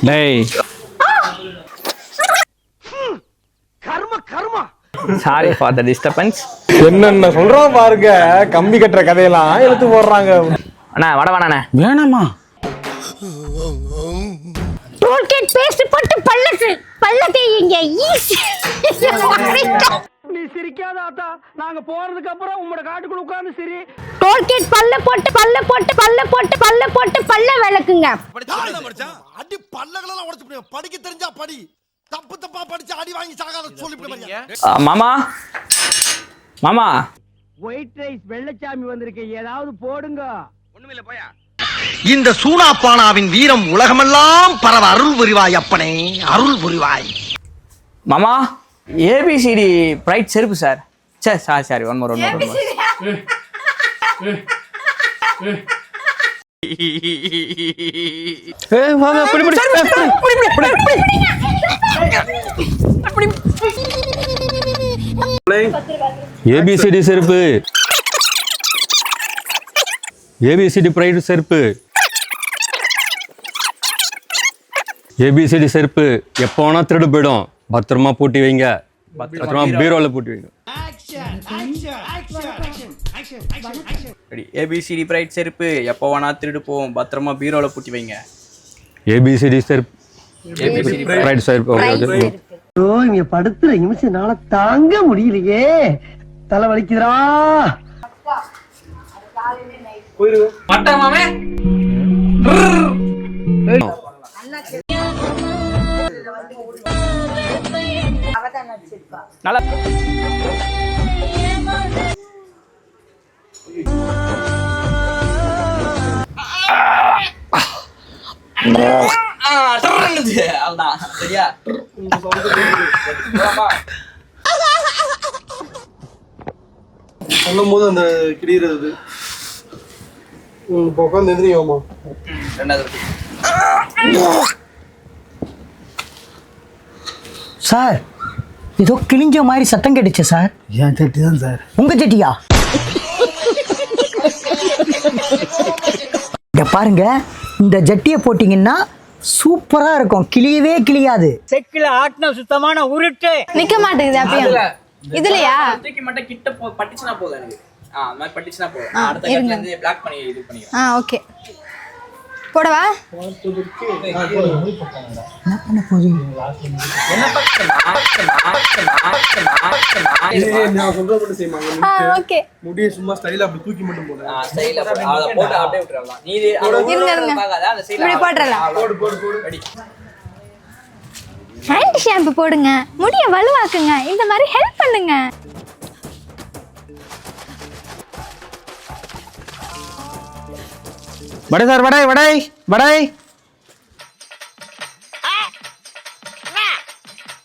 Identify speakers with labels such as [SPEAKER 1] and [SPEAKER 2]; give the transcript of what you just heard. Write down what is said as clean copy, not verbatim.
[SPEAKER 1] டேய் sorry for the disturbance.
[SPEAKER 2] என்னென்ன சொல்றான் பாருங்க, கம்பி கட்டுற கதையெல்லாம் எடுத்து போடுறாங்க.
[SPEAKER 1] அண்ணா வட வேணாண்ணே.
[SPEAKER 3] வேணாமா?
[SPEAKER 4] டோல்கேட் பேஸ்ட் போட்டு பள்ளத்தை இங்க ஈஸி.
[SPEAKER 5] நீ சிரிக்காத ஆத்தா, நாங்க போறதுக்கு அப்புறம் உங்களோட காட்டுக்குள்ள உட்கார்ந்து சிரி.
[SPEAKER 4] டோல்கேட் பல்ல போட்டு பல்ல விளக்குங்க.
[SPEAKER 6] அடி பல்லகளெல்லாம் உடைச்சு போடு. படிக்க தெரிஞ்சா படி, தப்பு தப்பா படிச்சு அடி வாங்கி சாகாத சொல்லிவிடுங்க.
[SPEAKER 1] மாமா மாமா
[SPEAKER 5] ஒயிட் ரைஸ் வெள்ளச்சாமி வந்திருக்கு, ஏதாவது போடுங்க. ஒண்ணுமில்ல போயா.
[SPEAKER 6] இந்த சூனாப்பானாவின் வீரம் உலகமெல்லாம் பரவ அருள் புரிவாய் அப்பனே, அருள் புரிவாய்.
[SPEAKER 1] மாமா ஏபிசிடி பிரைட் செருப்பு சார். சரி சாரி ஒன் மோர்.
[SPEAKER 3] ஏபிசிடி செருப்பு, ஏபிசிடி பிரைட் செருப்பு, ஏபிசிடி செருப்பு எப்போ வேணா திருடு போயிடும். பத்திரமா பூட்டி வைங்க, பத்திரமா பீரோல பூட்டி வைங்க.
[SPEAKER 1] ஏபிசிடி பிரைட் செருப்பு எப்போ வேணா திருடு போவோம், பத்திரமா பீரோல பூட்டி வைங்க.
[SPEAKER 3] ஏபிசிடி செருப்பு, ஏபிசிடி பிரைட் செருப்பு.
[SPEAKER 5] இங்க படுத்துற நிமிஷம்னால தாங்க முடியலையே, தலை வலிக்குதுடா.
[SPEAKER 1] நல்லா
[SPEAKER 2] சொல்லும் போது அந்த கிளியிறது உட்காந்து எந்திரியோமா.
[SPEAKER 5] சார் ஏதோ கிழிஞ்ச மாதிரி சத்தம் கேட்டுச்சு சார்.
[SPEAKER 2] என் சட்டி தான் சார்.
[SPEAKER 5] உங்க சட்டியா? இங்க பாருங்க, இந்த ஜட்டியை போட்டீங்கன்னா சூப்பரா இருக்கும், கிளியவே கிளியாது. செக்கில ஆட்டின சுத்தமான உருட்டு
[SPEAKER 4] நிக்க மாட்டேங்குது அப்பயும். இதுலயா
[SPEAKER 1] தூக்கி மட்டும் கிட்ட பட்டுச்சுனா போதும் எனக்கு. அந்த மாதிரி பட்டுச்சுனா போதும். அடுத்த கட்ல இருந்து பிளாக் பண்ணி இது பண்ணிடுறேன்.
[SPEAKER 4] ஓகே போடவா?
[SPEAKER 5] என்ன பண்ண போகுது?
[SPEAKER 2] நான் சொல்ற மட்டும் செய்யுமா?
[SPEAKER 4] ஓகே
[SPEAKER 2] முடிய சும்மா ஸ்டைலா அப்படி தூக்கி மட்டும் போடு.
[SPEAKER 1] ஸ்டைலா அத போட்டு அப்படியே விட்டுறலாம். நீ இது பார்க்காத அந்த சைடுல
[SPEAKER 4] இப்படி போட்றலாம்.
[SPEAKER 2] போடு.
[SPEAKER 1] ரெடி.
[SPEAKER 4] ஹேண்ட் ஷாம்பு போடுங்க, முடிய வலுவாக்குங்க, இந்த மாதிரி ஹெல்ப் பண்ணுங்க.
[SPEAKER 3] வடை சார், வடை வடை வடை.